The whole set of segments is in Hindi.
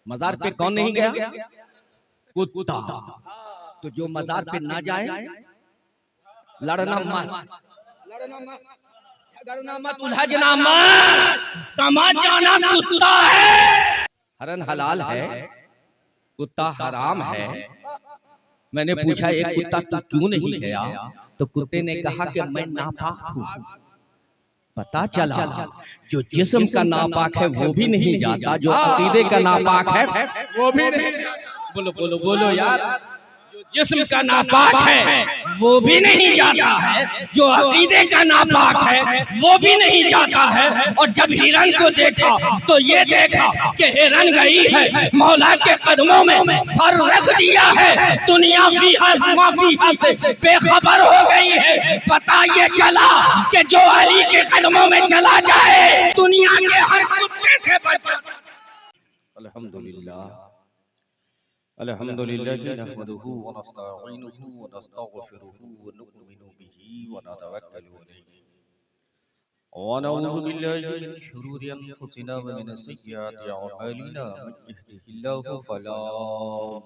मजार पे कौन नहीं गया? कुत्ता। तो जो मजार पे ना जाए, लड़ना मत, झगड़ना मत, उलझना मत, समझ जाना कुत्ता है। हरन हलाल है, कुत्ता हराम है। मैंने पूछा एक कुत्ता तू क्यों नहीं गया? तो कुत्ते ने कहा कि मैं नापाक हूँ। पता चला जो जिस्म का नापाक है वो भी नहीं जाता, जो अकीदे का नापाक है वो भी नहीं जाता। बोलो बोलो बोलो यार, जिस्म का नापाक है वो भी नहीं जाता है, जो अकीदे का नापाक है वो भी नहीं जाता है। और जब हिरन को देखा तो ये देखा कि हिरन गई है मौला के कदमों में सर रख दिया है, दुनिया फीहा से बेखबर हो गई है। पता ये चला कि जो अली के कदमों में चला जाए दुनिया के हर कुत्ते से बच जाता। अल्हम्दुलिल्लाह अल्हम्दुलिल्लाह नहमदुहु व नस्तईनुहु व नस्तगफिरुहु व नु'मिनु बिही व नतवक्कलु अलैहि व नऊज़ु बिल्लाहि मिन शुरूरि अनफुसिना व मिन सय्यिआति अअमालिना। मन यहदिहिल्लाहु फला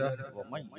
लहु व मन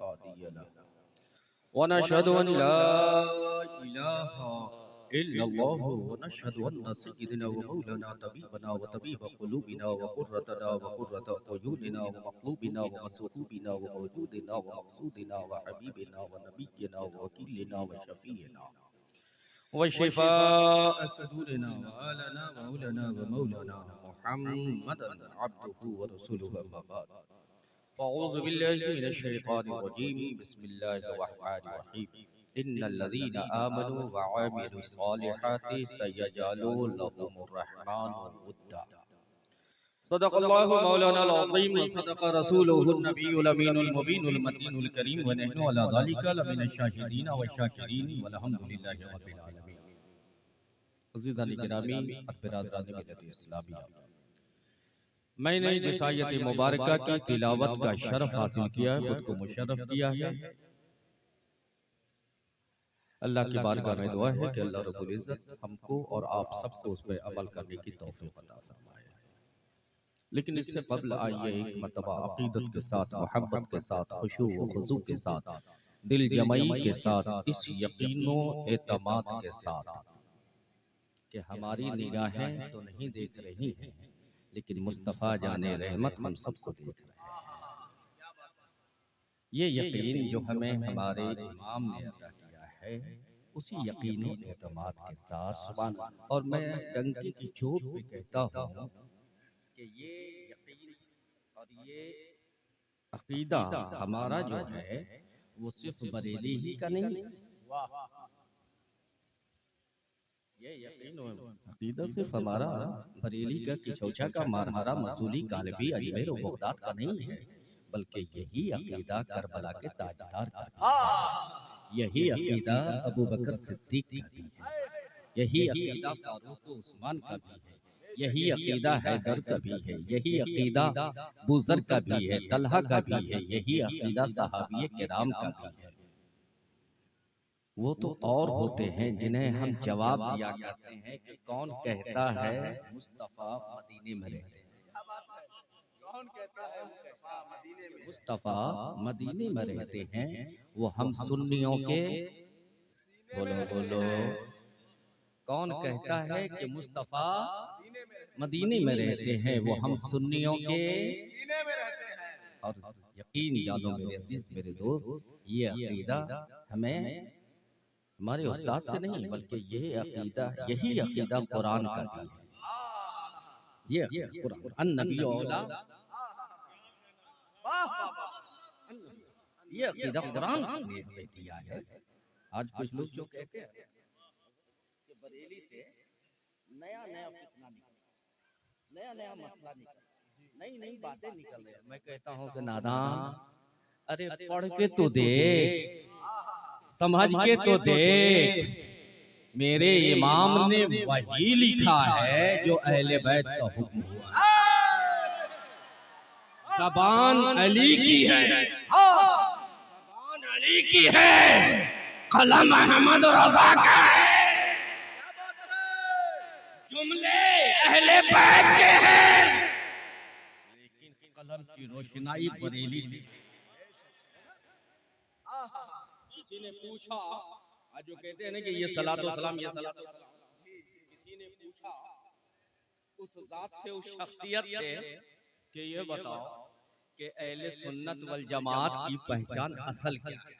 हादिय लहु। व नशहदु अन ला इलाहा इल्लल्लाह व नशहदु अन्न सय्यिदना व मौलाना तबीबना व तबीब क़ुलूबिना व क़ुर्रतना व क़ुर्रत अयूनिना व मक़लूबिना व मसरूबिना व मौजूदिना व मक़सूदिना व हबीबिना व नबिय्यिना व वकीलिना व शफ़ीइना व शिफ़ाअ सदूरिना व आलना व मौलाना मुहम्मदन अब्दुहु व रसूलुहु अम्मा बाद। फ़अऊज़ु बिल्लाहि मिनश शैतानिर रजीम। बिस्मिल्लाहिर रहमानिर रहीम। इन्नल्लज़ीना आमनू व आमिलुस्सॉलिहाति सयजअलु लहुमुर रहमानु वुद्दा। सदक़ल्लाहु मौलानाल अज़ीम व सदक़ रसूलुहुन नबियुल अमीनुल मुबीनुल मतीनुल करीम व नहनु अला ज़ालिका लमिनश शाहिदीन व शाकिरीन वल्हम्दुलिल्लाहि रब्बिल आलमीन। अज़ीज़ान गिरामी और बिरादरान मिल्लत इस्लामिया, मैंने जिस आयत मुबारका की तिलावत का शरफ हासिल किया है, खुद को मुशर्रफ किया है। अल्लाह की बारगाह में दुआ है कि अल्लाह रब्बुल इज़्ज़त हमको और आप सबको उस पर अमल करने की तौफीक अता फरमाए। लेकिन इससे कबल आइए एक मर्तबा अकीदत के साथ, मोहब्बत के साथ, खुशू व खुजू के साथ, दिल जमई के साथ, इस यकीनो एतमाद के साथ कि हमारी निगाहें तो नहीं देख रही हैं, लेकिन मुस्तफ़ा जाने रहमत हम सबको देख रहे हैं। ये यकीन जो हमें हमारे इमाम ने अता किया है, उसी यकीन और एतमाद के साथ सुभान। और मैं डंके की चोट पे कहता हूँ कि ये यकीन और ये अकीदा हमारा जो है वो सिर्फ बरेली ही का नहीं, ये यकीन अकीदा सिर्फ हमारा बरेली का, किचौछा का, मारहारा, मसूली, कालबी, अजमेर और बगदाद का नहीं है, बल्कि यही अकीदा करबला के ताजदार का भी है, यही अकीदा अबू बकर सिद्दीक का भी है, यही अकीदा फारूक उस्मान का भी है, यही अकीदा हैदर का भी है, यही अकीदा बुज़र का भी है, तलहा का भी है, यही अकीदा सहाबी किराम का भी है। वो तो और होते हैं जिन्हें हम जवाब दिया करते हैं कि कौन कहता है मुस्तफ़ा मदीने में रहते हैं, कौन कहता है मुस्तफ़ा मदीने में रहते हैं। वो हम सुन्नियों के, बोलो बोलो, कौन कहता है कि मुस्तफ़ा मदीने में रहते हैं, वो हम सुन्नियों के सीने में रहते हैं। और यकीन जानो मेरे अजीज मेरे दोस्त, ये अकीदा हमें हमारे उस्ताद से नहीं, बल्कि यही अकीदा कुरान का भी है। ये कुरान अन्नबी औला, ये अकीदा कुरान ने हमें दिया है। आज कुछ लोग जो कहते हैं कि बरेली से नया नया फितना निकल, नया नया मसला निकल, नई नई बातें निकल रही है। मैं कहता हूँ कि नादान, अरे पढ़ के तो देख, समझ के तो देख, मेरे इमाम ने वही लिखा है जो अहले बैत का हुक्म हुआ। ज़बान अली की है, ज़बान अली की है, कलम अहमद रज़ा का है, जुमले अहले बैत के हैं। कलम की रोशनाई बरेली से। किसी ने पूछा, आज जो कहते हैं ना कि ये सलातो सलाम, ये सलातो सलाम, किसी ने पूछा उस जात से, उस शख्सियत से कि ये बताओ कि अहले सुन्नत वल जमात की पहचान असल क्या है,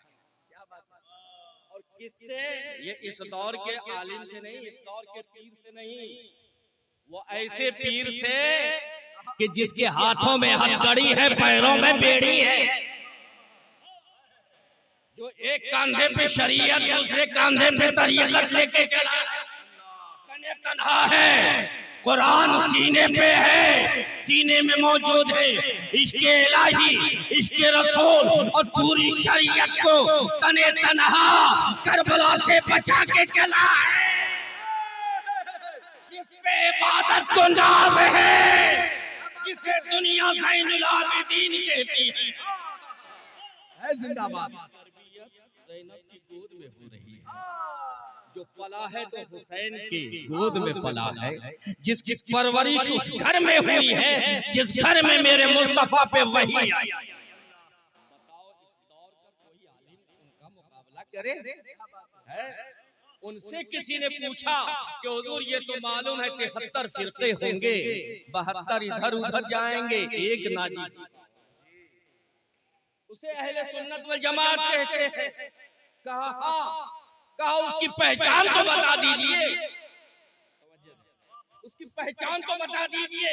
और किससे? ये इस दौर के आलिम से नहीं, इस दौर के पीर से नहीं, वो ऐसे पीर से कि जिसके हाथों में हथकड़ी है, पैरों में बेड़ी है, जो एक कांधे पे शरीयत, दूसरे कांधे पे तरीकत लेके चला, तने तन्हा है, कुरान सीने पे है, सीने में मौजूद है, इसके इलाही, इसके रसूल और पूरी शरीयत को तने तन्हा करबला से बचा के चला है, जिस पे इबादत को नाज है, जिसे दुनिया ज़ैनुल आबिदीन कहती है। जिंदाबाद। ज़ैनब की गोद में हो रही है, जो पला है तो हुसैन की गोद में पला है, जिसकी परवरिश उस घर में हुई है जिस घर में मेरे मुस्तफा पे वही आई। बताओ इस दौर का कोई आलिम उनका मुकाबला करे? उनसे किसी ने पूछा कि हुजूर ये तो मालूम है 73 फिरके होंगे, 72 इधर उधर जाएंगे, एक ना जी, उसे अहले सुन्नत वल जमात कहते हैं। कहा उसकी पहचान तो बता दीजिए, उसकी पहचान तो बता दीजिए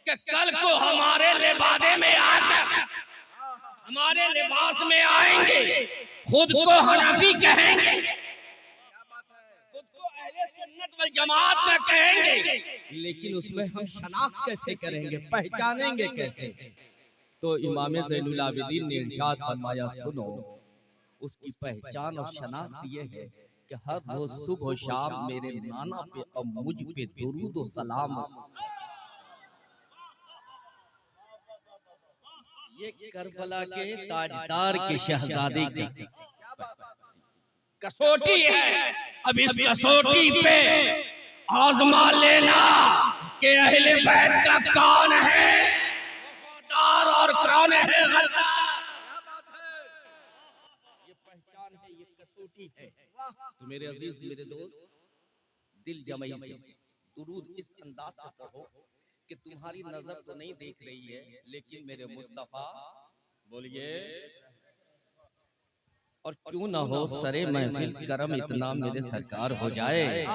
कि कल को हमारे लिबादे में आकर, हमारे लिबास में आएंगे, खुद को हनफी कहेंगे, खुद को अहले सुन्नत वल जमात का कहेंगे, लेकिन उसमें हम शनाख्त कैसे करेंगे, पहचानेंगे कैसे? तो इमाम ज़ैनुल आबिदीन ने इरशाद फरमाया, सुनो, उसकी पहचान और शनाख्त ये है कि हर रोज सुबह शाम मेरे नाना पे और मुझ पे दुरूद और सलाम। ये करबला के ताजदार के शहजादे की कसौटी है। अब इस कसौटी पे आजमा लेना कि अहले बैत का कौन है वफादार और कौन है गद्दार। ये पहचान है, ये कसौटी है। तो मेरे अजीज, मेरे दोस्त, दिल जमई से दुरूद इस अंदाज से पढ़ो कि तुम्हारी नजर तो नहीं देख रही है, लेकिन मेरे मुस्तफा, बोलिए, और क्यों ना हो सरे महफिल करम इतना मेरे सरकार हो जाए,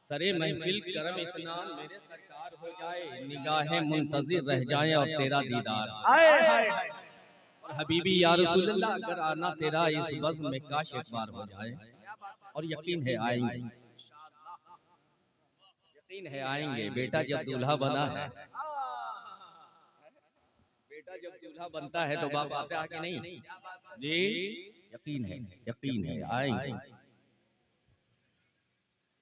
सरे महफिल करम इतना मेरे सरकार हो जाए, निगाहें मुंतजिर रह जाएं और तेरा दीदार आए। और हबीबी या रसूल अल्लाह, अगर आना तेरा इस बज़्म में काश एक बार हो जाए, और यकीन है आएंगे, यकीन है आएंगे। बेटा जब दूल्हा बना है, बेटा जब दूल्हा बनता है तो बाप आता है कि नहीं जी? यकीन है आएंगे।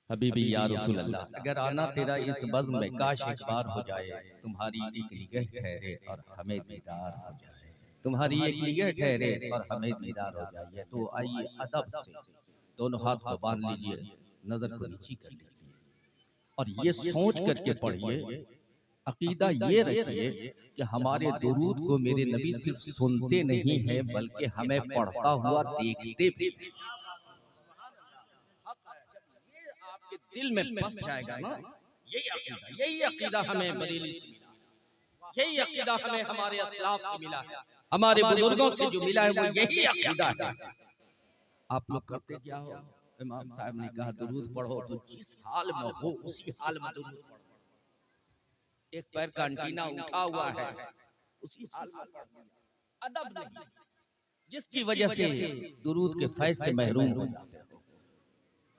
हबीबी या रसूल अल्लाह, अगर आना तेरा इस बज़्म में काश एक बार हो जाए, तुम्हारी एक निगाह ठहरे और हमें दीदार हो जाए, तुम्हारी एक निगाह ठहरे और हमें दीदार हो जाए। तो आइए अदब से दोनों हाथ को बांध लीजिए, नजर को नीची कर लीजिए और ये सोच करके पढ़िए, अकीदा ये रखिए कि हमारे दुरूद को मेरे नबी सिर्फ सुनते नहीं हैं, बल्कि हमें पढ़ता हुआ देखते भी। आपके दिल में बस जाएगा ना, यही अकीदा हमें बरेली से, यही अकीदा हमें हमारे असलाफ से मिला है, हमारे बुजुर्गों से जो मिला है वो यही अकीदा है। आप लोग करते क्या हो? इमाम साहब ने कहा दुरूद पढ़ो तो जिस हाल में हो उसी हाल में दुरूद पढ़ो। एक पैर का अंटीना उठा हुआ है, उसी हाल में पढ़ो। अदब नहीं, जिसकी वजह से दुरूद के फैज़ से महरूम हो जाते हो।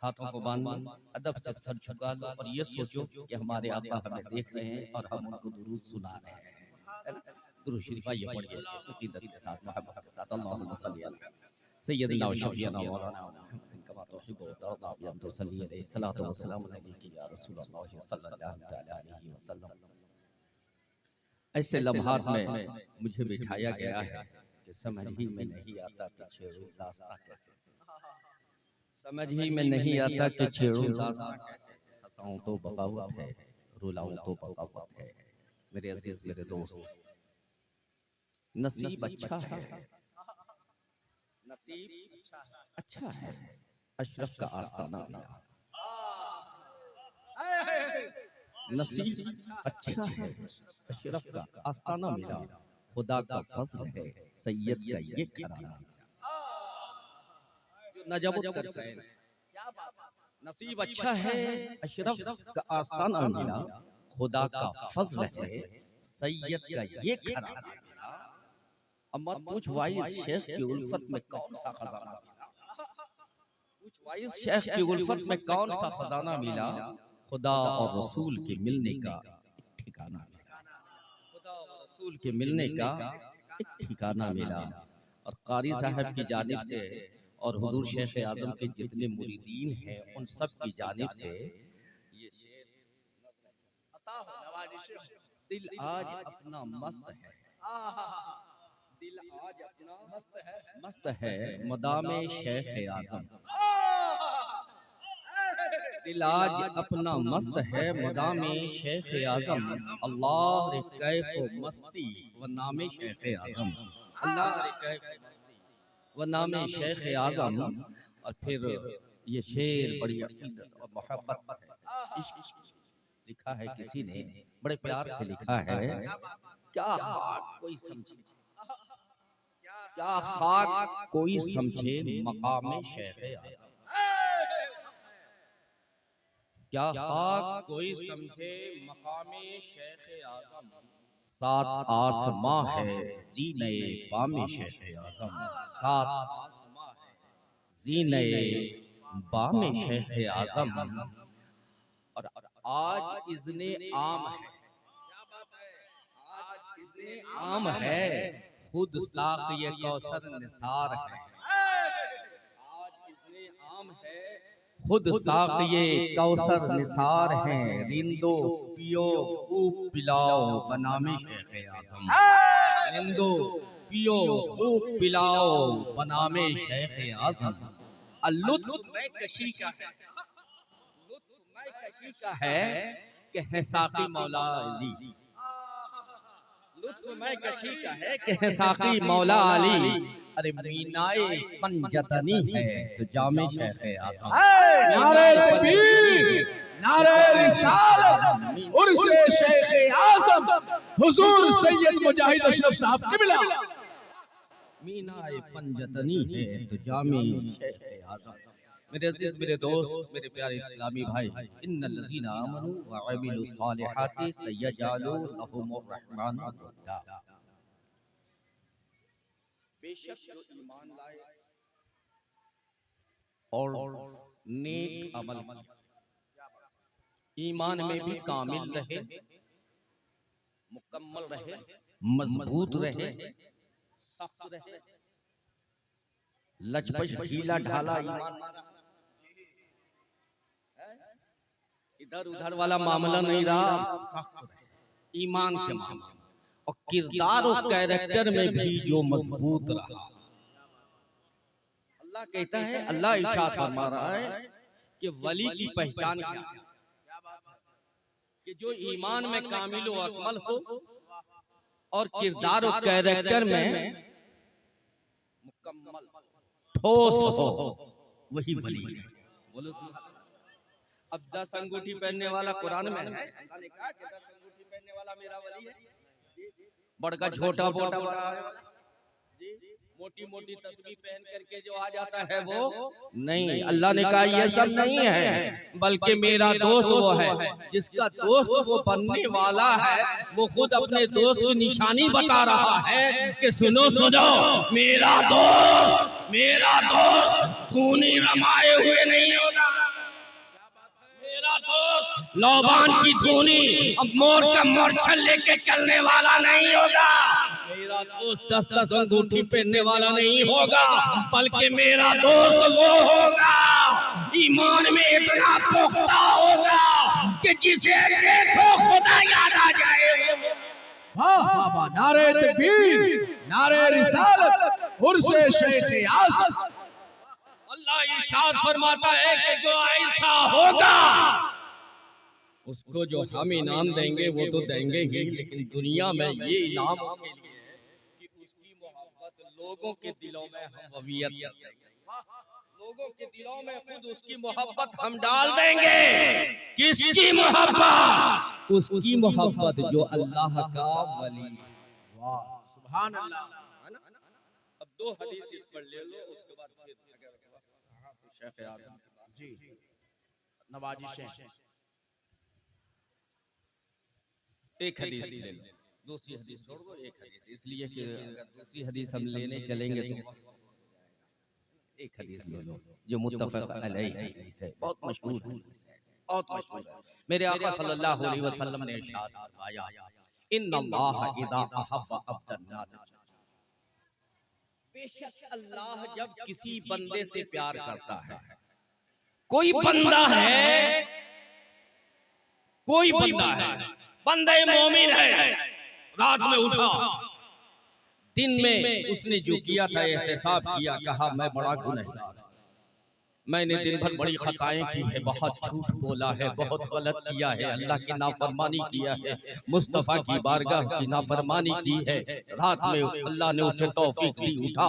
हाथों को बांधो, अदब से सर झुका लो और ये सोचो कि हमारे आका हमें देख रहे हैं और हम उनको दुरूद सुना रहे हैं। दुरूद शरीफ ये पढ़िए अकीदत के साथ, मोहब्बत के साथ। अल्लाहुम्मा सल्ली अला सय्यदना व शफीअना मौलाना मुहम्मद कमा तुहिब्बु व तर्दा व अन तुसल्ली अलैहि सलातो व सलाम अलैका या रसूलल्लाह सल्लल्लाहु तआला अलैहि वसल्लम। ऐसे लम्हात में मुझे बिठाया गया है कि समझ ही में नहीं आता कि छेड़ूं दास्तां कैसे, समझ ही में नहीं आता कि छेड़ूं दास्तां कैसे, हंसाऊं तो बगावत है, रुलाऊं तो बगावत है। मेरे अजीज, मेरे दोस्त, नसीब अच्छा है, नसीब अच्छा है, अशरफ का आस्ताना मिला। नसीब अच्छा है, अशरफ का आस्ताना मिला, खुदा का फजल है, सैयद का ये घराना। नजबुत हुसैन, नसीब अच्छा है, अशरफ का आस्ताना मिला, खुदा का फजल है, सैयद का ये घराना मिला। अब मत पूछ वाइस शेख की उल्फत में कौन सा खजाना मिला, पूछ वाइस शेख की उल्फत में कौन सा खजाना मिला, खुदा और रसूल के मिलने का एक ठिकाना मिला, खुदा और रसूल के मिलने का एक ठिकाना मिला। और कारी साहब की जानिब से और हुजूर शेख आजम के जितने मुरीदीन हैं उन सब की जानिब से ये शेर अता हो नवाज़िश, दिल आज अपना मस्त है, दिल आज अपना मस्त है, मदामे शेख आजम, दिल आज अपना मस्त है, मदामे शेख आजम, अल्लाह रे कैफ मस्ती व नामे शेख आजम, अल्लाह रे कैफ मस्ती व नामे शेख आजम। और फिर ये शेर बड़ी अकीदत और मोहब्बत है, इश्क लिखा है किसी ने, बड़े प्यार से लिखा है। क्या खाक कोई समझे, क्या खाक कोई समझे मकामे शेख आजम, क्या खाक कोई समझे मकामे शेख आजम, सात आसमां है जीने बामे शेख आजम, सात आसमां है जीने बामे शेख आजम। और आज इज़्ने आम है, आज इज़्ने आम है, खुद साक़िए कौसर निसार है, आज इज़्ने आम है, खुद साक़िए कौसर निसार है, रिंदो पियो खूब पिलाओ बनामे शेख आजम, रिंदो पियो खूब पिलाओ बनामे शेख आजम। लुत्फ़ में कशी का है, लुत्फ़ में कशी का है कि है साक़ी मौला अली, लुत्फ़ में कशी का है कि है साक़ी मौला अली, अरे मीनाए पंजतनी है तो जामे शेख आजम। नारे तकबीर, नारे रिसालत, उर्से शेख आज़म हुजूर सैयद मुजाहिद अशरफ साहब क़िबला। मीनाए पंजतनी है तो जामे शेख आजम। मेरे अजीज, मेरे दोस्त, मेरे प्यारे इस्लामी भाई, इन्नल लज़ीना आमनू व अमिलुस सालिहाति सयजअलु लहुमुर रहमानु वद्दा। बेशक जो ईमान लाए और नेक अमल किया, ईमान में भी कामिल रहे, मुकम्मल रहे, मजबूत रहे, सख्त रहे, लचपच ढीला ढाला ईमान, इधर उधर वाला मामला नहीं रहा, सख्त रहे ईमान के मामले में, और किरदार और कैरेक्टर में भी जो मजबूत रहा। अल्लाह कहता है, अल्लाह इरशाद फरमा रहा है कि वली की पहचान क्या है, कि जो ईमान में कामिल व अकमल हो और किरदार और कैरेक्टर में मुकम्मल ठोस हो, वही वली है। बोलो अब 10 अंगूठी पहनने वाला कुरान में है, अल्लाह ने कहा कि 10 अंगूठी पहनने वाला मेरा वली है, बड़का छोटा बोटा बड़ा जी, मोटी मोटी तस्बीह पहन करके जो आ जाता है वो नहीं। अल्लाह ने कहा ये सब नहीं है, बल्कि मेरा दोस्त वो है, जिसका दोस्त वो बनने वाला है, वो खुद अपने दोस्त की निशानी बता रहा है कि सुनो सुनो, मेरा दोस्त खूनी रमाए हुए नहीं होगा, मेरा दोस्त लौबान की धूनी अब मोर का मोरछल लेके चलने वाला नहीं होगा, मेरा दोस्त 10-10 अंगूठी पहनने वाला नहीं होगा, बल्कि मेरा दोस्त वो होगा ईमान में इतना पुख्ता होगा कि जिसे देखो खुदा याद आ जाए। वाह वाह, नारे तकबीर, नारे रिसालत, उर्से शेख आज़म। अल्लाह इरशाद फरमाता है कि जो ऐसा होगा उसको जो हम इनाम देंगे वो तो देंगे ही, लेकिन दुनिया में ये इनाम उसके लिए है कि लोगों के दिलों में हम ववीयत कर देंगे, लोगों के दिलों में खुद उसकी मोहब्बत हम डाल देंगे। किसकी मोहब्बत? उसकी मोहब्बत जो अल्लाह का वली। वाह सुभान अल्लाह। अब दो हदीस इस पर ले लो, उसके बाद फिर अगर शेख आज़म जी नवाजी शेख एक हदीस ले लो, दूसरी हदीस छोड़ दो, एक हदीस, इसलिए कि अगर दूसरी हदीस हम लेने चलेंगे तो एक हदीस ले लो जो मुत्तफक़ अलैहि हदीस है, बहुत मशहूर है, बहुत मशहूर है। मेरे आका सल्लल्लाहु अलैहि वसल्लम ने इरशाद फरमाया, इन्नल्लाह इज़ा अहब्ब अब्दन नादा, बेशक अल्लाह जब किसी बंदे से प्यार करता है, कोई बंदा है, कोई बंदा है, बंदे मोमिन है, रात में उठा, दिन में उसने जो किया था एहतिसाब किया, कहा मैं बड़ा गुनहगार, मैंने दिन भर बड़ी खताएं की है, बहुत झूठ बोला है, बहुत गलत किया है, अल्लाह की नाफरमानी किया है, मुस्तफ़ा की बारगाह की नाफरमानी की है। रात में अल्लाह ने उसे तौफीक दी, उठा,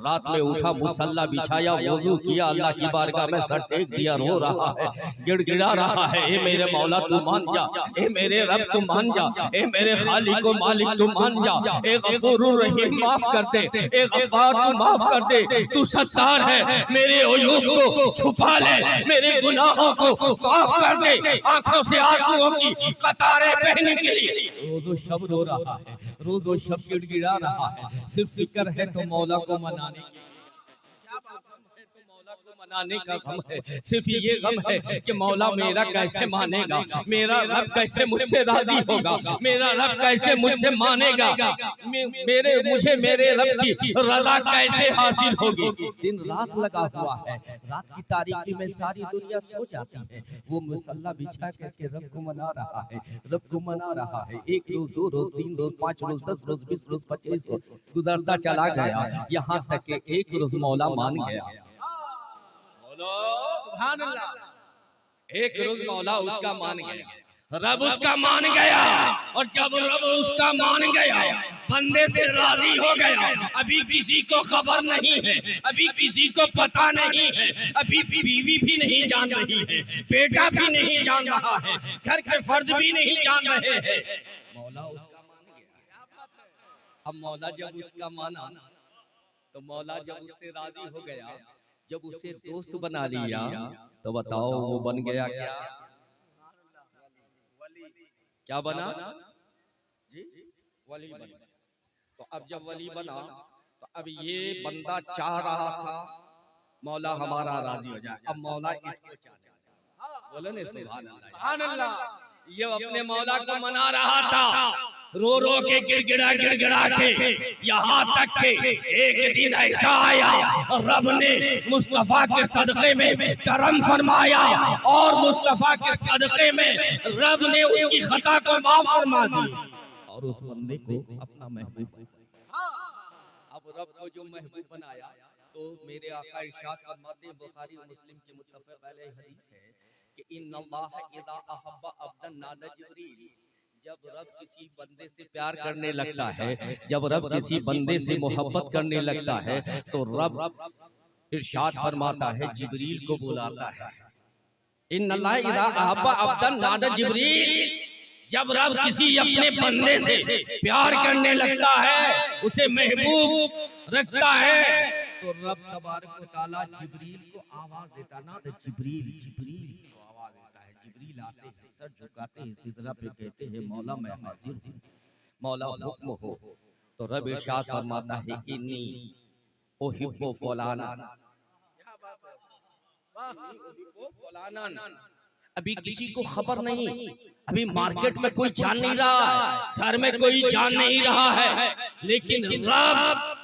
रात में उठा, मुसल्ला बिछाया, वुजू किया, अल्लाह की बारगाह में सर टेक दिया, रो रहा है, गिड़गिड़ा रहा है, ए मेरे मौला तू मान जा, ए मेरे रब तू मान जा, ए मेरे खालिक व मालिक तू मान जा, ए गफूरुर रहीम माफ कर दे, ए गफ्फार तू माफ कर दे, तू सत्तार है, मेरे अयूब को छुपा ले, मेरे गुनाहों को माफ कर दे, आंखों से आंसुओं की कतारें बहने के लिए रोजो शब रो रहा है, रोजो शब गिड़गिड़ा रहा है, सिर्फ फिक्र है तो मौला को मनाने की, मनाने का गम है, सिर्फ ये गम है कि मौला मेरा कैसे मानेगा, मेरा रब कैसे मुझसे राजी होगा, मेरा रब कैसे मुझसे मानेगा, मुझे मेरे रब की रजा कैसे हासिल होगी। दिन रात लगा हुआ है, रात की तारीकी में सारी दुनिया सो जाती है, वो मुसल्ला बिछा करके रब को मना रहा है, रब को मना रहा है। एक रोज, दो रोज, तीन रोज, 5 रोज, 10 रोज, 20 रोज, 25 रोज गुजरता चला गया, यहाँ तक कि एक रोज मौला मान गया। सुभान अल्लाह। एक रोज मौला उसका मान गया, रब उसका मान गया, और जब रब उसका मान गया, बंदे से राजी हो गया, अभी किसी को खबर नहीं है, अभी किसी को पता नहीं है, अभी बीवी भी नहीं जान रही है, बेटा भी नहीं जान रहा है, घर के फर्द भी नहीं जान रहे हैं, मौला उसका मान गया। अब मौला जब उसका माना, तो मौला जब उससे राजी हो गया, जब उसे दोस्त बना लिया, तो बताओ वो बन गया क्या? क्या बना जी? वली बना। तो अब जब वली बना, तो अब ये बंदा चाह रहा था मौला हमारा राजी हो जाए, अब मौला इसको चाहता, बोले ने सुभान अल्लाह। ये अपने मौला को मना रहा था, रो रो के गिड़गिड़ा गिड़गिड़ा के, यहाँ तक के एक दिन ऐसा आया, रब ने मुस्तफा के सदक़े में करम फरमाया, और मुस्तफा के सदक़े में रब ने उसकी खता को माफ फरमा दी, और उस बंदे को अपना महबूब। अब रब को जो महबूब बनाया, तो मेरे आका इरशाद फरमाते हैं, बुखारी और मुस्लिम की मुत्तफ़क़ अलैहि हदीस है कि इन्नल्लाह इज़ा अहब्बा अब्दन नादा जिब्रील, जब रब किसी बंदे से प्यार करने लगता है, जब रब किसी बंदे से मोहब्बत करने लगता है, तो रब इरशाद फरमाता है, जिब्रील को बुलाता है। इन्नल्लाह इज़ा अहब्बा अब्दन नादा जिब्रील, जब रब किसी अपने बंदे से प्यार करने लगता है, उसे महबूब रखता है, तो रब तबारक व तआला जिब्रील को आवाज देता, नादा जिब्रील, जिब्रील को आवाज देता है, जिब्रील आते हैं, सर झुकाते हैं, सिजदा पे कहते हैं, मौला मैं हाजिर हूँ, मौला हुक्म हो। तो रब इरशाद फरमाता है, इन्नी उहिब्बु फलाना, अभी किसी को खबर नहीं, अभी मार्केट में कोई जान नहीं रहा है, घर में कोई जान नहीं रहा है, लेकिन रब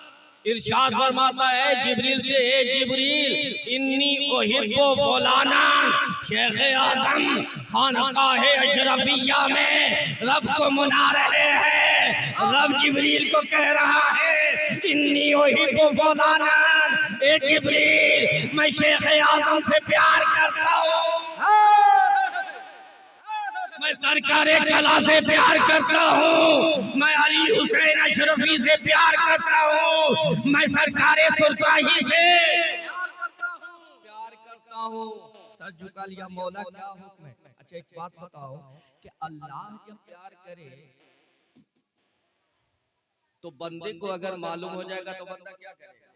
इरशाद फरमाता है जिब्रील से, ए जिब्रील इन्नी उहिब्बु फलाना, शेख आज़म खानकाह अशरफिया में रब को मना रहे हैं, रब जिब्रील को कह रहा है, इन्नी उहिब्बु फलाना, ए जिब्रील मैं शेख आज़म से प्यार करता हूँ, मैं सरकारे कला से प्यार करता हूँ, मैं अली हुसैन अशरफी से प्यार करता हूँ, मैं सरकारे सुल्तानी से प्यार करता हूँ। सर झुका लिया, मौला क्या हुक्म है? अच्छा एक बात बताओ कि अल्लाह जब प्यार करे तो बंदे को अगर मालूम हो जाएगा तो बंदा क्या करेगा?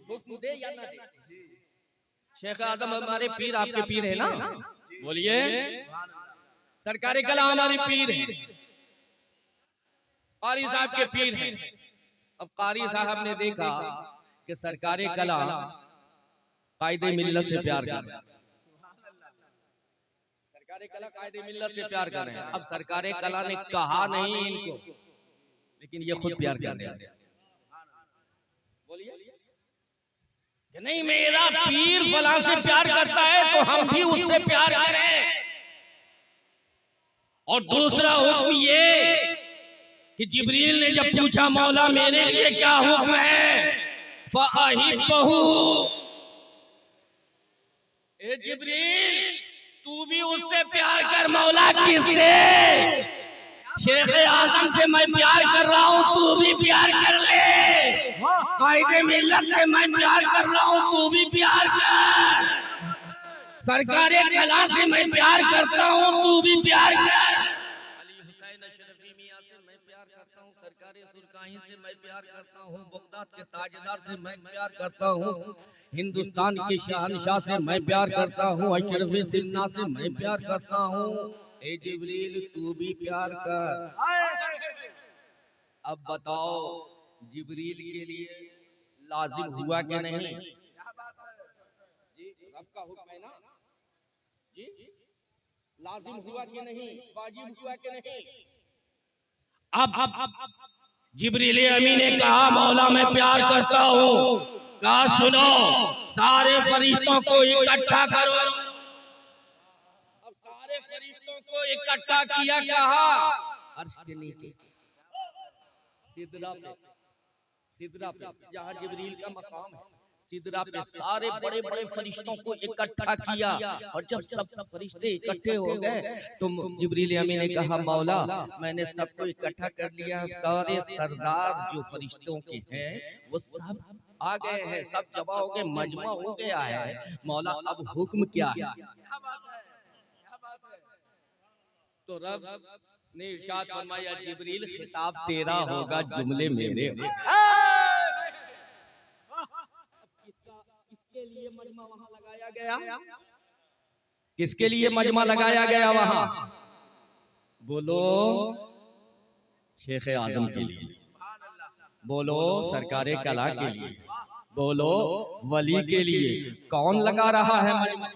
हुक्म दे या ना दे? शेख आजम हमारे पीर आपके पीर है ना? बोलिए। सरकारी कला हमारी पीर है, कारी साहब के पीर है। अब कारी साहब ने देखा कि सरकारी कला कायदे मिल्लत से प्यार कर रहे हैं, सरकारी कला कायदे मिल्लत से प्यार कर रहे हैं। अब सरकारी कला ने कहा नहीं इनको, लेकिन ये खुद प्यार कर रहे हैं। बोलिए कि नहीं मेरा पीर फलां से प्यार करता है तो हम भी उससे प्यार करें। और दूसरा हुक्म ये कि जिब्रील ने जब पूछा मौला मेरे लिए क्या हुक्म है, फ़अहिब्बहु, ए जिब्रील तू भी उससे प्यार कर। मौला किससे? शेख आजम से मैं प्यार कर रहा हूँ, तू भी प्यार कर ले। कायदे मिल्लत से मैं प्यार कर रहा हूँ, तू भी प्यार कर। सरकारे कला से मैं प्यार करता हूँ, तू भी प्यार कर। अली हुसैन अशरफी मियां से मैं प्यार करता हूँ, सरकारी सुल्तानी से मैं प्यार करता हूँ, बगदाद के ताजदार से मैं प्यार करता हूँ, हिंदुस्तान के शहंशाह से मैं प्यार करता हूँ, अशरफी सिन्ना से मैं प्यार करता हूँ। ए जिब्रील तू भी प्यार कर। अब बताओ जिब्रील के लिए लाजिम हुआ कि नहीं? जी रब का हुक्म है ना जी, लाजिम हुआ कि नहीं? वाजिब हुआ कि नहीं? अब जिब्रील अमीन ने कहा मौला मैं प्यार करता हूँ। कहा सुनो सारे फरिश्तों को इकट्ठा करो। अब सारे फरिश्तों को इकट्ठा किया, कहा अर्श के नीचे सिदरा पे जहाँ जिब्रील का मकाम है, सिदरा पे सारे बड़े बड़े फरिश्तों को इकट्ठा किया। और जब सब फरिश्ते इकट्ठे हो गए तो जिब्रील अमीन ने कहा मौला मैंने सबको इकट्ठा कर लिया, सारे सरदार जो फरिश्तों के हैं वो सब आ गए हैं, सब जमा हो गए, मजमा हो गया है। मौला अब हुक्म क्या है? तो रब ने इरशाद फरमाया जिब्रील खिताब तेरा होगा, जुमले मेरे। किसके लिए मजमा वहां लगाया गया? किसके लिए मजमा लगाया गया वहां? बोलो शेख आजम के लिए, बोलो सरकारे कला के लिए, बोलो वली के लिए। कौन लगा रहा है मजमा?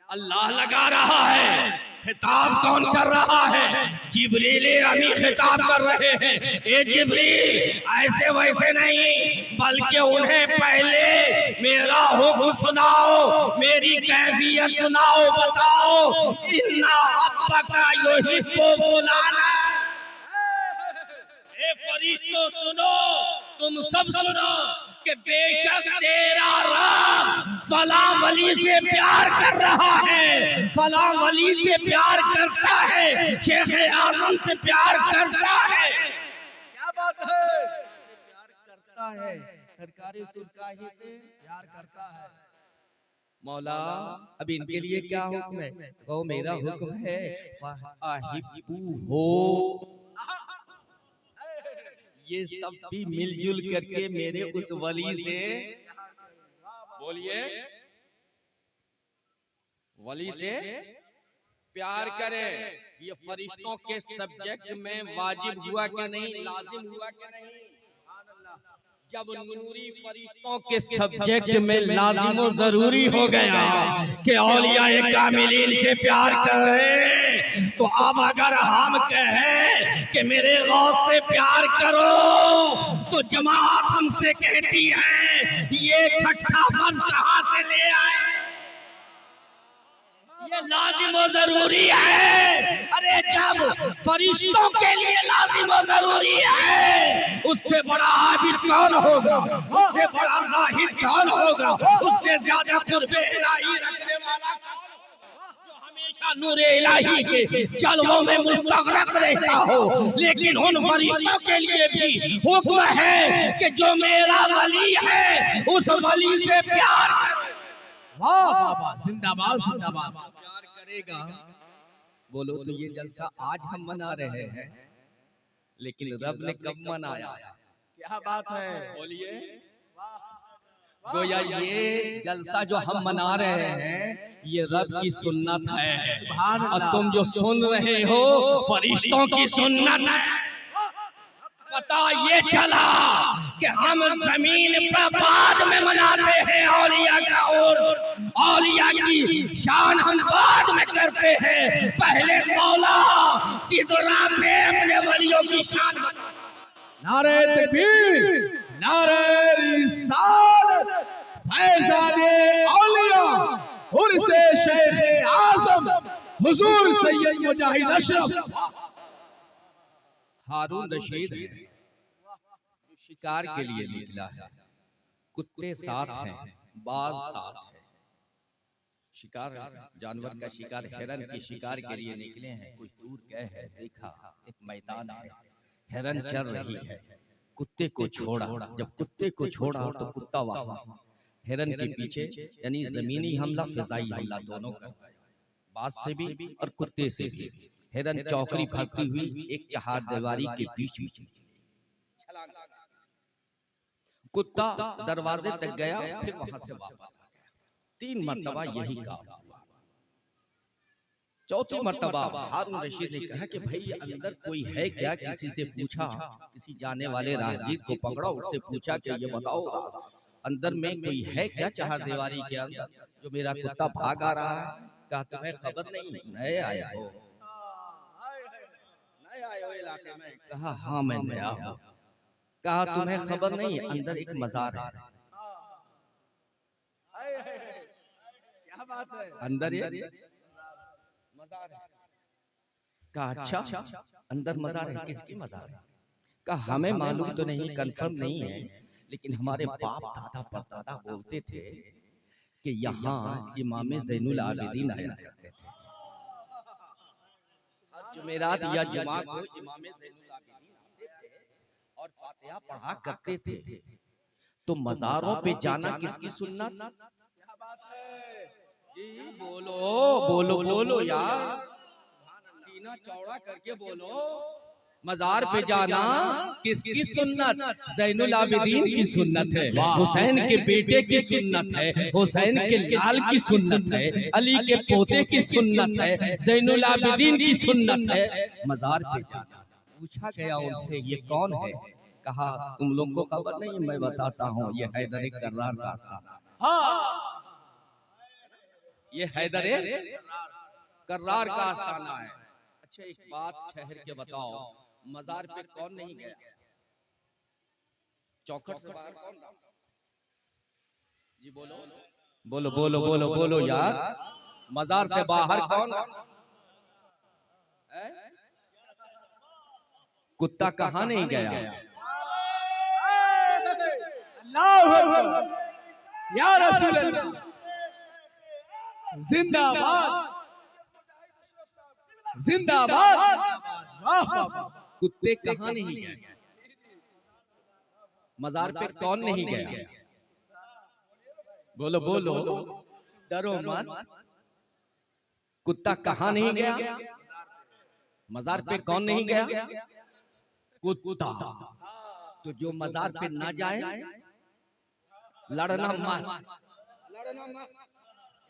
अल्लाह लगा रहा है। खिताब कौन कर रहा है? जिब्रील अमीन खिताब कर रहे हैं। ए जिब्रील ऐसे वैसे नहीं, बल्कि उन्हें पहले मेरा हुक्म सुनाओ, मेरी कैफियत सुनाओ, बताओ इन्ना रब्बका युहिब्बु फुलाना। ए फरिश्तों सुनो, तुम सब सुनो कि बेशक तेरा रब फला वली से प्यार कर रहा है, फला वली से प्यार करता है, शेख आजम से प्यार करता है। क्या बात है? प्यार करता है, सरकारी सुल्तानी से प्यार करता है। मौला अब इनके लिए क्या हुक्म है? तो मेरा हुक्म है फ़अहिब्बू हो, ये सब भी मिलजुल करके मेरे उस वली से, बोलिए वली से प्यार करें। ये फरिश्तों के सब्जेक्ट में वाजिब हुआ कि नहीं, लाजिम हुआ कि नहीं? जब नूरी फरिश्तों के सब्जेक्ट में लाजिम और जरूरी हो गया कि औलिया कामिलीन से प्यार करें, तो अब अगर हम कहें कि मेरे गौस से प्यार करो तो जमात हमसे कहती है ये छठा फर्ज कहां से ले आए? ये लाजिम और जरूरी है। अरे जब फरिश्तों के लिए लाजिम और जरूरी है, उससे बड़ा आबिद कौन होगा? उससे बड़ा जाहिद कौन होगा? उससे ज्यादा कुर्बे इलाही रखने वाला कौन होगा? जो हमेशा नूर इलाही के जलवों में मुस्तगरक रहता हो, लेकिन उन फरिश्तों के लिए भी हुक्म है कि जो मेरा वली है उस वली से प्यार करे। वाह वाह वाह, जिंदाबाद जिंदाबाद। प्यार करेगा। बोलो तो ये जलसा आज हम मना रहे हैं, लेकिन रब ने कब मनाया? क्या बात है, बोलिए। गोया ये जलसा जो हम मना रहे हैं ये रब की सुन्नत है, सुभान और अल्लाह। तुम जो सुन रहे हो फरिश्तों की सुन्नत है। पता ये चला कि हम जमीन पर बाद में मनाते हैं औलिया का, और औलिया की शान हम बाद में करते हैं। पहले मौला सिदरा पे अपने वलियों की शान। नारे तकबीर, नारे रिसालत, फैज़ाने औलिया, उर्से शेख आज़म हुजूर सैयद मुजाहिद अशरफ। हारून रशीद है, शिकार के लिए निकला है। कुत्ते साथ हैं, बाज साथ है। शिकार, जानवर का शिकार, हिरन के शिकार के लिए निकले हैं। कुछ दूर गए हैं, देखा एक मैदान है, हिरन चल रही है। कुत्ते को छोड़ा, जब कुत्ते को छोड़ा तो कुत्ता वापस हिरन के पीछे, यानी जमीनी हमला फिजाई हमला दोनों का, बाज से भी और कुत्ते से भी। हिरन चौकड़ी भरती हुई एक चहारदीवारी के बीच में कुत्ता दरवाजे तक गया, फिर वहां से वापस आ गया। 3 मर्तबा यही काम हुआ। चौथी मर्तबा हारून रशीद ने कहा कि भाई अंदर कोई है क्या? किसी से पूछा, किसी जाने वाले राहगीर को पकड़ा, उससे पूछा कि ये बताओ अंदर में कोई है क्या चहारदीवारी के अंदर, जो मेरा कुत्ता भाग आ रहा है? कहा तुम्हें खबर नहीं, नए आए हो, नए आए हो इलाके में? कहा हाँ मैं नया हूँ। कहा तुम्हें खबर नहीं, अंदर एक मजार है। क्या बात है, अंदर एक मजार है। कहा अच्छा, अंदर मजार है, किसकी मजार है? कहा हमें मालूम तो नहीं, कंफर्म नहीं है, लेकिन हमारे बाप दादा परदादा बोलते थे कि यहाँ इमाम ज़ैनुल आबिदीन आया करते थे। जुमेरात या जुमा को इमाम ज़ैनुल आबिदीन आते थे और फातिहा पढ़ा करते थे। तो मज़ारों पे जाना किसकी सुन्नत? क्या बात है, जी बोलो बोलो बोलो यार, सीना चौड़ा करके बोलो। मजार पे जाना किसकी सुन्नत? ज़ैनुल आबिदीन की सुन्नत है, हुसैन के बेटे की सुन्नत है, हुसैन के लाल की सुन्नत है, अली के पोते की सुन्नत है, ज़ैनुल आबिदीन की सुन्नत है। मजार पे जाना। पूछा गया उनसे ये कौन है? कहा तुम लोग को खबर नहीं, मैं बताता हूँ, ये हैदर कर्रार का आस्थाना। हाँ, ये हैदर कर्रार का आस्थाना है। अच्छा एक बात ठहर के बताओ, मजार पे कौन नहीं गया? चौखट से बाहर कौन? जी बोलो बोलो बोलो बोलो बोलो यार, मजार से बाहर कौन? कुत्ता कहाँ नहीं गया? अल्लाहु अकबर, या रसूल अल्लाह, जिंदाबाद जिंदाबाद। वाह वाह वाह, कुत्ते कहाँ नहीं गए? मजार पे कौन नहीं गया? बोलो बोलो, डरो मत। कुत्ता कहाँ नहीं गया? मजार पे कौन नहीं गया? कुत्ता। तो जो मजार पे ना जाए, लड़ना मत, लड़ना मत,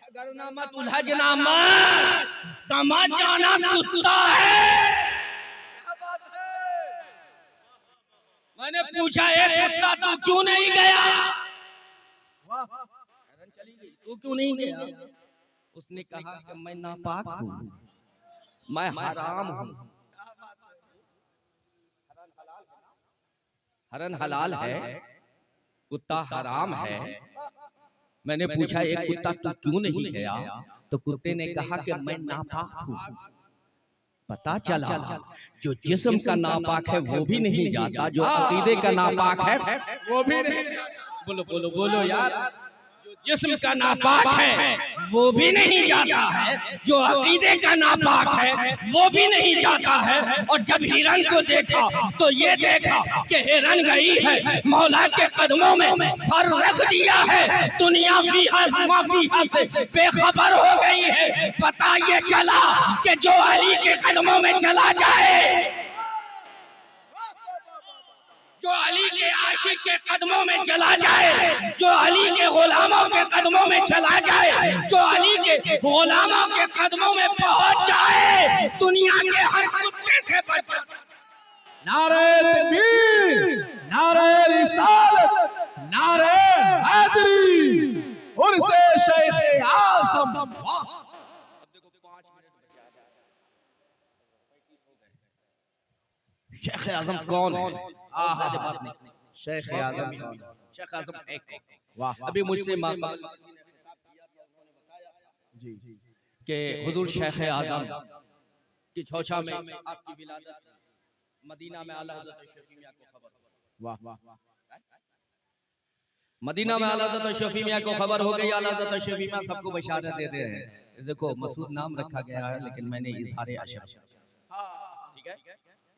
झगड़ना मत, उलझना मत, समझ जाना कुत्ता है। मैंने पूछा एक कुत्ता तू क्यों नहीं गया? चली गई, तू क्यों नहीं गया? उसने कहा कि मैं नापाक हूँ, मैं हराम हूँ। हरन हलाल है, कुत्ता हराम है। मैंने पूछा एक कुत्ता तू क्यों नहीं गया? तो कुत्ते ने कहा कि मैं नापाक हूँ। पता चला जो जिस्म का नापाक है वो भी नहीं जाता, जो अकीदे का नापाक है वो भी नहीं। बोलो बोलो बोलो यार, जो जिस्म का नापाक है वो भी नहीं जाता है, जो अकीदे का नापाक है वो भी नहीं जाता है। और जब हिरन को देखा तो ये देखा कि हिरन गई है, मौला के कदमों में सर रख दिया है, दुनिया फीहा से बेखबर हो गई है। पता ये चला कि जो अली के कदमों में चला जाए, जो अली के आशिक के कदमों में चला जाए, जो अली के गुलामों के कदमों में चला जाए, जो अली के गुलामों के कदमों में पहुंच जाए, दुनिया के हर कुत्ते से बच जाए। नारे तकबीर, नारे रिसालत, नारे हैदरी, उर्से शेख आज़म। शेख आजम कौन है? शेख आज़म कौन? शेख आजम एक वाह, अभी मुझसे मांगा जी कि हुजूर शेख आजम की छौछा में आपकी विलादत मदीना में आला हज़रत शफी मियां को खबर, वाह वाह, मदीना में आला हज़रत शफी मियां को खबर हो गई। आला हज़रत शफी मियां सबको बशारत देते हैं। देखो मसूद नाम रखा गया है लेकिन मैंने इजहार अशरफ, ठीक है,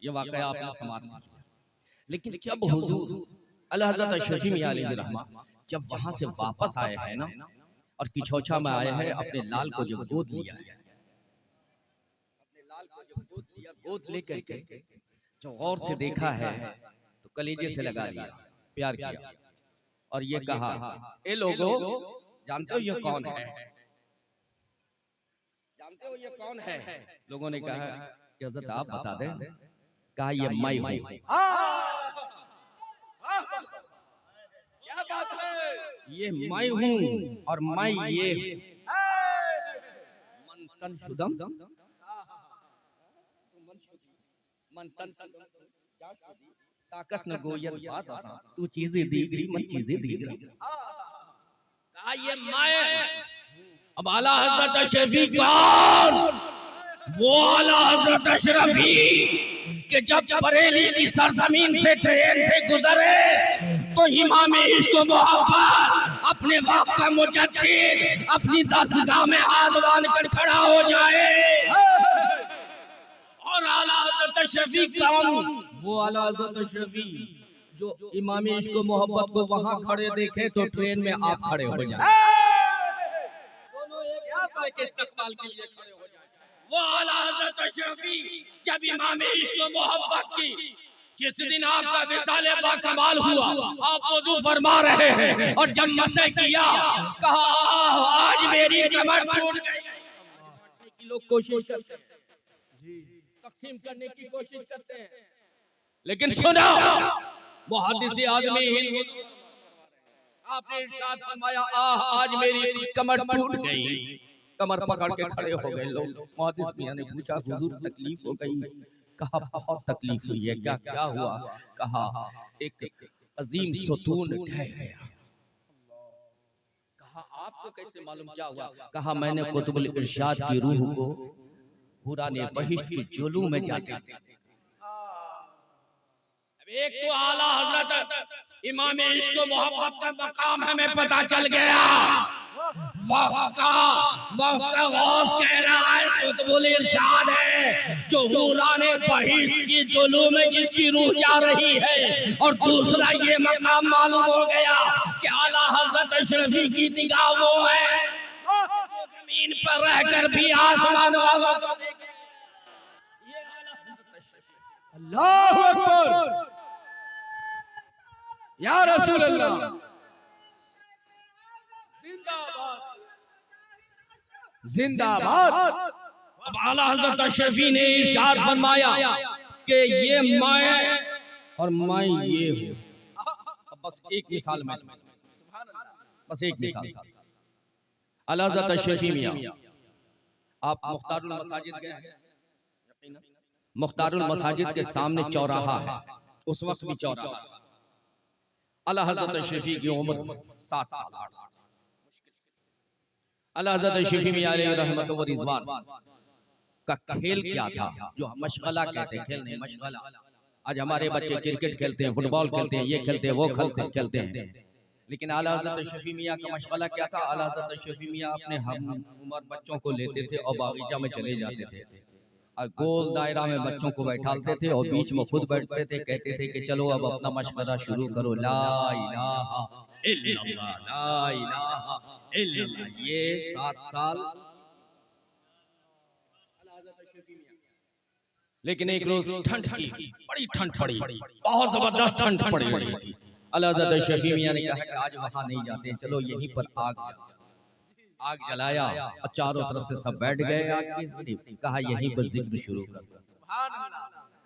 ये वाकया आपने समाप्त किया। लेकिन जब हुजूर आला हज़रत शफी मियां अलैहि रहमा जब वहां से वापस आए हैं ना, और किछौछा में आए हैं, अपने लाल को जब गोद लिया है, अपने लाल को जब गोद लिया, गोद लेकर के जो गौर से देखा है तो कलेजे से लगा लिया, प्यार किया और ये कहा, ए लोगों जानते हो ये कौन है? जानते हो ये कौन है? लोगों ने कहा कि हज़रत आप बता दें। कहा ये मैं हूं। क्या बात है? ये मैं हूं और मैं ये मन तन शुदम मन तन ताकस न गोयत बात आसा, तू चीजें दीगरी मन चीजें दीगरी। कहा ये मैं। अब आला हज़रत शफी कौन? वो आला हज़रत अशरफी कि जब बरेली की सरजमीन से ट्रेन से गुजरे तो इमाम इश्क व मोहब्बत अपने वक्त का मुजद्दिद अपनी दरगाह में हाथ बांध कर खड़ा हो जाए। और आला हज़रत शफी कौन? वो आला हज़रत शफी जो इमाम इश्क व मोहब्बत को वहां खड़े देखे तो ट्रेन में आप खड़े हो जाए, दोनों एक दूसरे के इस्तकबाल के लिए खड़े हो जाए। वो आला हज़रत शफी जब इमाम इश्क व मोहब्बत की जिस दिन आपका विसाले बाकमाल हुआ, आप वुज़ू फरमा रहे हैं और जब मसे किया, कहा आज मेरी कमर टूट गई। लोग कोशिश करते हैं, तक़सीम करने की कोशिश करते हैं, लेकिन सुनो मुहद्दिस आज़मी हिंद आपने इरशाद फरमाया, आज मेरी कमर टूट गई। कमर पकड़ के खड़े हो गए लोग। मुहद्दिस मियां ने पूछा, हुजूर तकलीफ हो गई? कहा बहुत तकलीफ हुई है। क्या क्या हुआ? कहा एक अजीम सुतून ढह गया। कहा आपको कैसे मालूम क्या हुआ? कहा मैंने कुतुबुल इरशाद की रूह को पुराने बहिश्त की जुलू में जाते थे। एक तो आला हज़रत इमाम इश्क व मोहब्बत का मकाम हमें पता चल गया। वक्त का गौस कह रहा है कुतुबुल इरशाद है जो हुराने बहिश्त की जुलू में जिसकी रूह जा रही है। और दूसरा ये मकाम मालूम हो गया कि आला हज़रत अशरफी की निगाह वो है जमीन पर रहकर भी आसमान वालों को देखे। अल्लाहु अकबर, या रसूल अल्लाह, जिंदाबाद जिंदाबाद। अब आला हज़रत अशरफी ने इरशाद फरमाया कि ये मैं और मैं ये हूँ। अब बस एक मिसाल में, बस एक मिसाल। आला हज़रत अशरफी मियां, आप मुख्तारुल मसाजिद गए हैं? मुख्तारुल मसाजिद के सामने चौराहा है, उस वक्त भी चौराहा। आला हज़रत अशरफी की उम्र 7 साल। आला हज़रत अशरफी मियां अलैहि रहमत व रिज़वान का खेल क्या था, जो मशगला कहते हैं, खेल नहीं मशगला। आज हमारे बच्चे क्रिकेट खेलते हैं, फुटबॉल खेलते हैं, ये खेलते हैं, वो खेलते हैं, लेकिन आला हज़रत शफी मियाँ का मशगला क्या था? आला हज़रत शफी मियाँ अपने हम उम्र बच्चों को लेते थे और बागीचा में चले जाते थे और गोल दायरा में बच्चों को बैठाते थे और बीच में खुद बैठते थे, कहते थे कि चलो अब अपना मशवरा शुरू करो, ला इलाहा इल्लल्लाह, ला इलाहा इल्लल्लाह। ये 7 साल। लेकिन एक रोज ठंड की बड़ी ठंड पड़ी, बहुत जबरदस्त ठंड पड़ी थी। आला हज़रत शफी मियाँ ने कहा कि आज वहां नहीं जाते, चलो यहीं पर आग जलाया और चारों तरफ से सब बैठ गए आग के करीब। कहा यहीं पर जिक्र शुरू कर दो,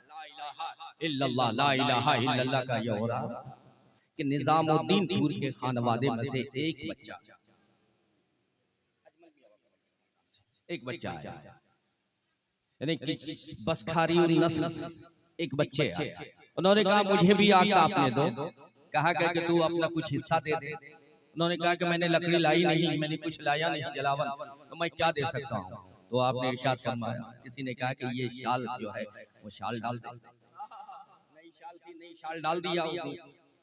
ला इलाहा इल्लल्लाह, ला इलाहा इल्लल्लाह का ये हो रहा कि निजामुद्दीन पूर के खानवादे में से एक बच्चा आया, यानी कि बसखारी नस्ल एक बच्चे आए। उन्होंने कहा मुझे भी आग तापने दो। कहा कि तू अपना कुछ हिस्सा दे दे। उन्होंने कहा कि मैंने लकड़ी लाई नहीं, मैंने कुछ लाया नहीं जलावन, तो मैं क्या दे सकता हूँ? तो आपने इरशाद फरमाया, किसी ने कहा कि ये शाल जो है वो शाल डाल दे। नई शाल थी, नई शाल डाल दिया,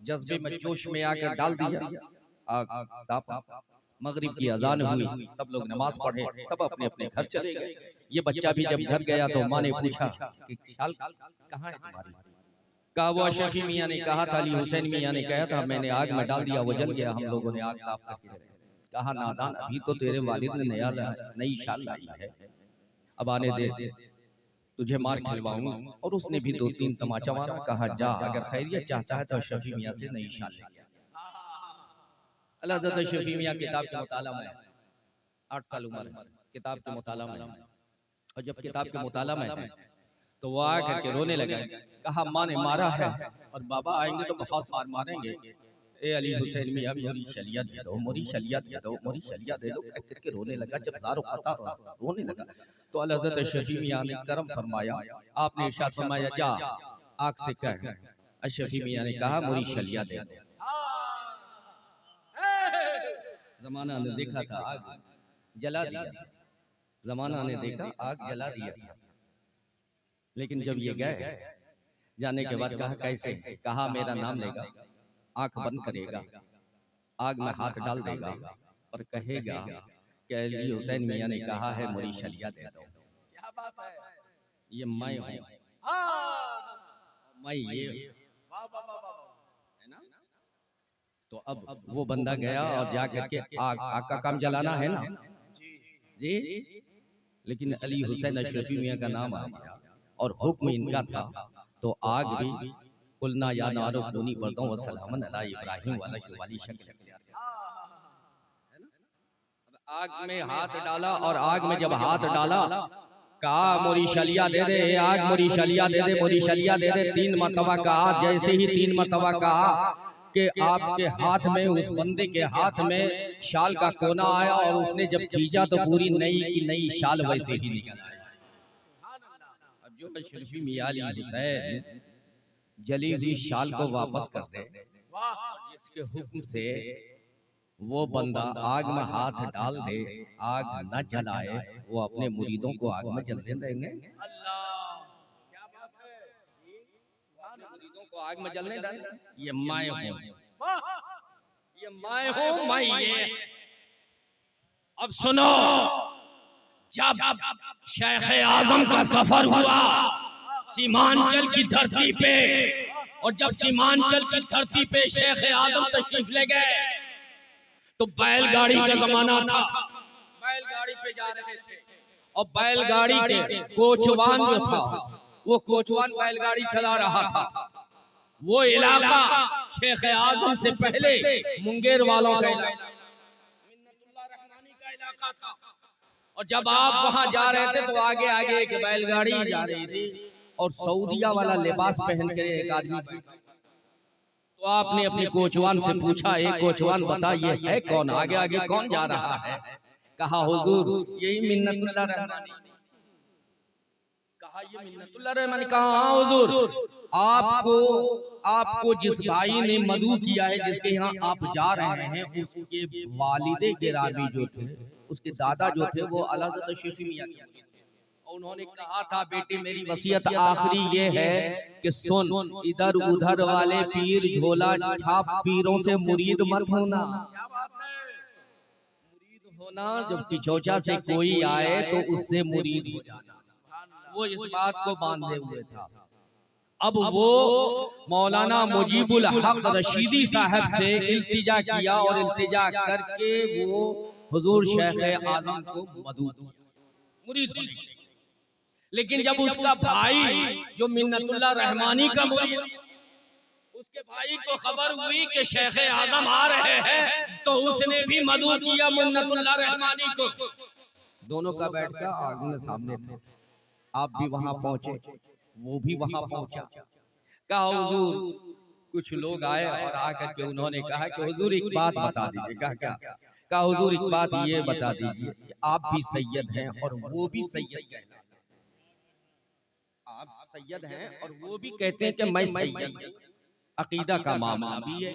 जज्बे में जोश में आकर डाल दिया। आग तापा, मगरिब की अजान हुई, सब लोग नमाज पढ़े, सब अपने अपने घर चले गए। ये बच्चा भी जब घर गया तो माँ ने पूछा कि शाल कहाँ है तुम्हारी? कहा वो शफी मियाँ ने कहा था, अली हुसैन मियाँ ने कहा था, मैंने आग में डाल दिया, वो जल गया, हम लोगों ने आग ताप करके। कहा नादान, अभी तो तेरे वालिद ने नई शाल लाई है, अब आने दे, तुझे मार खिलवाऊंगा। और उसने भी 2-3 तमाचा मारा। कहा जा, अगर खैरियत चाहता है तो शफी मियाँ से नई शाल ले। अल्लाह हज़रत शफी मियाँ किताब के मुताला में 8 साल उम्र है, किताब के मुताला में, और जब किताब के मुताला में तो वो आकर के रोने लगा। कहा माँ ने मारा है और बाबा आएंगे तो बहुत मार मारेंगे। ए अली हुसैन मियाँ, मेरी शलिया दे दो, मेरी शलिया दे दो, मेरी शलिया दे दो, कह करके रोने लगा। जब ज़ारो कता रोने लगा तो अल्लाह हज़रत शफी मियाँ ने करम फरमाया, आपने इरशाद फरमाया जा आग से कह। शफी मियाँ ने कहा मेरी शलिया दे दो। जमाना ने देखा था आग जला दिया था, जमाना ने देखा आग जला दिया था। लेकिन जब ये गए, जाने के बाद कहा कैसे? कहा मेरा नाम लेगा, आंख बंद करेगा, आग में हाथ डाल देगा और कहेगा कि अली हुसैन मियाँ ने कहा है मेरी शलिया दे दो। क्या बात है? ये मैं हूँ, मैं ये है ना। तो अब वो बंदा गया और जा करके आग का काम जलाना है ना जी। लेकिन अली हुसैन अशरफी मियाँ का नाम आ गया और हुक्म इनका था, तो आग भी कुलना या नारो कूनी बर्दों व सलामन अला इब्राहिम वाली शक्ल है ना। आग में हाथ डाला और आग में जब हाथ डाला कहा मोरी शलिया दे दे, आग मोरी शलिया दे दे, मोरी शलिया दे दे। 3 मरतबा कहा। जैसे ही 3 मरतबा कहा कि आपके हाथ में, उस बंदे के हाथ में शाल का कोना आया और उसने जब खींचा तो पूरी नई की नई शाल वैसे ही निकल आई। अब जो अशरफी मियाँ अली हुसैन जली हुई शाल को वापस कर दे, जिसके हुक्म से वो बंदा आग में हाथ डाल दे, आग न जलाए, वो अपने मुरीदों को आग में जलने देंगे? अल्लाह, क्या बात है, मुरीदों को आग में जलने देंगे? ये मैं हूं, ये मैं हूं, मैं ये। अब सुनो, जब शेख आजम का सफर हुआ सीमांचल की धरती पे, और जब सीमांचल की धरती पे शेख आजम तशरीफ ले गए तो बैलगाड़ी का जमाना था, बैलगाड़ी पे जा रहे थे और बैलगाड़ी के कोचवान जो था, वो कोचवान बैलगाड़ी चला रहा था। वो इलाका शेख आजम से पहले मुंगेर वालों का इलाका, मिन्नतुल्लाह रहमानी का इलाका था। और जब आप वहां जा रहे थे तो आगे आगे एक बैलगाड़ी जा रही थी और सऊदिया वाला लिबास पहन कर एक आदमी। तो आपने अपने कोचवान से पूछा, एक कोचवान बता ये है कौन, आगे आगे कौन जा रहा है? कहा हुजूर यही मिन्नतुल्लाह रहमानी। कहा ये मिन्नतुल्लाह रहमानी? कहा हाँ हुजूर, आपको जिस भाई ने मदऊ किया है, जिसके यहाँ आप जा रहे हैं, उसके वालिदे गिरामी जो थे, उसके दादा जो थे, वो आला हज़रत शफी मियाँ के, उन्होंने कहा था बेटे मेरी वसीयत आखिरी ये है कि सुन, इधर उधर वाले पीर झोला छाप पीरों से मुरीद मत होना। मुरीद होना जब किचौचा से कोई आए तो उससे मुरीद हो जाना। वो इस बात को बांधे हुए था। अब वो मौलाना मुजीबुल हक रशीदी साहब से इल्तिजा किया और इल्तिजा करके वो हुजूर शेख आजम को मुरीद होने लगे। लेकिन जब उसका भाई जो मिन्नतुल्लाह रहमानी का मुरीद, उसके भाई को खबर हुई कि शेख आजम आ रहे हैं तो उसने भी मदऊ किया मिन्नतुल्लाह रहमानी को। दोनों का बैठ कर आमने सामने थे। आप भी वहां पहुंचे, वो भी वहां पहुंचा। कहा हुजूर, कुछ लोग आए और आकर के उन्होंने कहा कि हुजूर एक बात बता दीजिए। कहा हुजूर एक बात ये बता दीजिए कि आप भी सैयद हैं और वो भी सैयद हैं। आप सैयद हैं और वो भी कहते हैं कि मैं सैयद हूं। अकीदा का मामला भी है।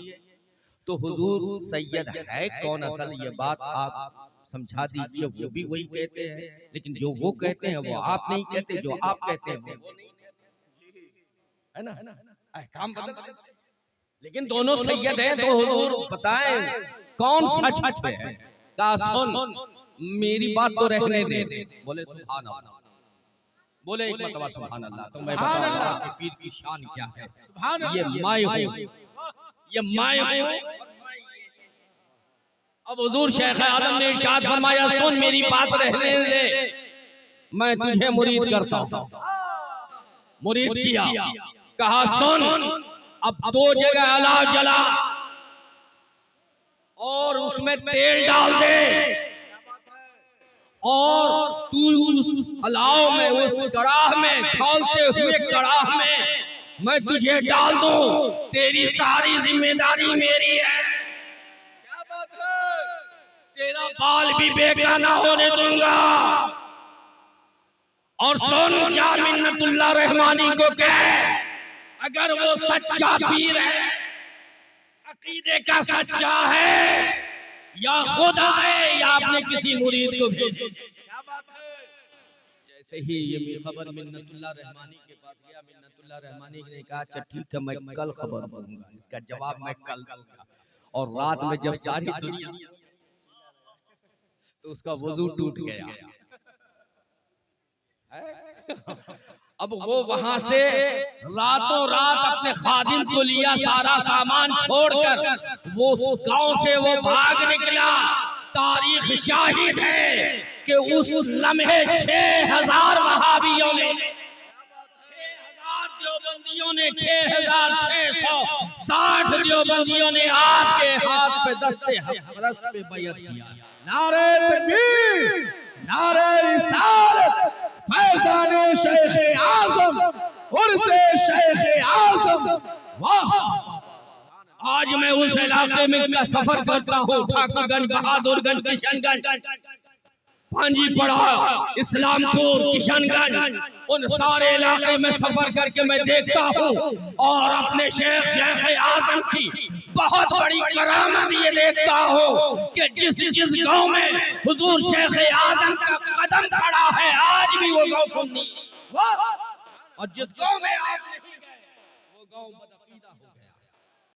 तो हुजूर सैयद है कौन असल, ये बात आप समझा दीजिए। वो भी वही कहते हैं, लेकिन जो वो कहते हैं वो आप नहीं कहते, जो आप कहते हैं वो नहीं, है ना? अहकाम बदल, लेकिन दोनों सैयद हैं। तो हुजूर बताएं कौन सच पे है? कहा सुन, मेरी बात तो रहने दे। बोले सुभान अल्लाह। बोले एक मरतबा सुभान अल्लाह। तो मैं बताऊंगा कि पीर की शान क्या है। ये मैं हूं, ये मैं हूं। अब हुजूर शेख आजम ने इरशाद फरमाया सुन, मेरी बात रहने दे, मैं तुझे मुरीद करता हूं। मुरीद किया। कहा सुन, अब 2 जगह अलाव जला और उसमें तेल डाल दे और तू उस अलाव में, उस कड़ाह में, खौलते हुए कड़ाह में मैं तुझे डाल दूं। तेरी सारी जिम्मेदारी मेरी है। क्या बात है? तेरा बाल भी बेकार ना होने दूंगा। और सुन, जा मिन्नतुल्लाह रहमानी को कह, अगर वो सच्चा पीर है, अकीदे का सच्चा है, या खुदा है या आपने किसी मुरीद को भेजो। क्या बात है? जैसे ही ये खबर मिन्नतुल्लाह रहमानी के पास गया, मिन्नतुल्लाह रहमानी ने कहा अच्छा ठीक है, मैं कल खबर दूंगा, इसका जवाब मैं कल दूंगा। और रात में जब सारी दुनिया, तो उसका वजू टूट गया। अब वो वहां से रातों रात अपने खादिम को लिया, सारा सामान छोड़कर वो गांव से वो भाग निकला। तारीख शाहिद है कि उस लम्हे 6000 वहाबियों ने, 6000 देवबंदियों ने, 6660 देवबंदियों ने आपके हाथ पे दस्ते हज़रत पे बैयत किया। नारे तकबीर, नारे रिसालत, फैज़ाने शेख आज़म, उर्से शेख आज़म। वाह! आज मैं उस इलाके में का सफर करता हूँ, ठाकुरगंज, बहादुरगंज, किशनगंज, पांजीपड़ा, इस्लामपुर, किशनगंज, उन सारे इलाके में सफर करके मैं देखता हूँ और अपने शेख आज़म की बहुत बड़ी करामत ये देखता हूँ कि जिस गांव में हुजूर शेख आज़म का कदम खड़ा है, आज भी वो गांव सुन्नी, और जिस गांव में आप नहीं गए वो गांव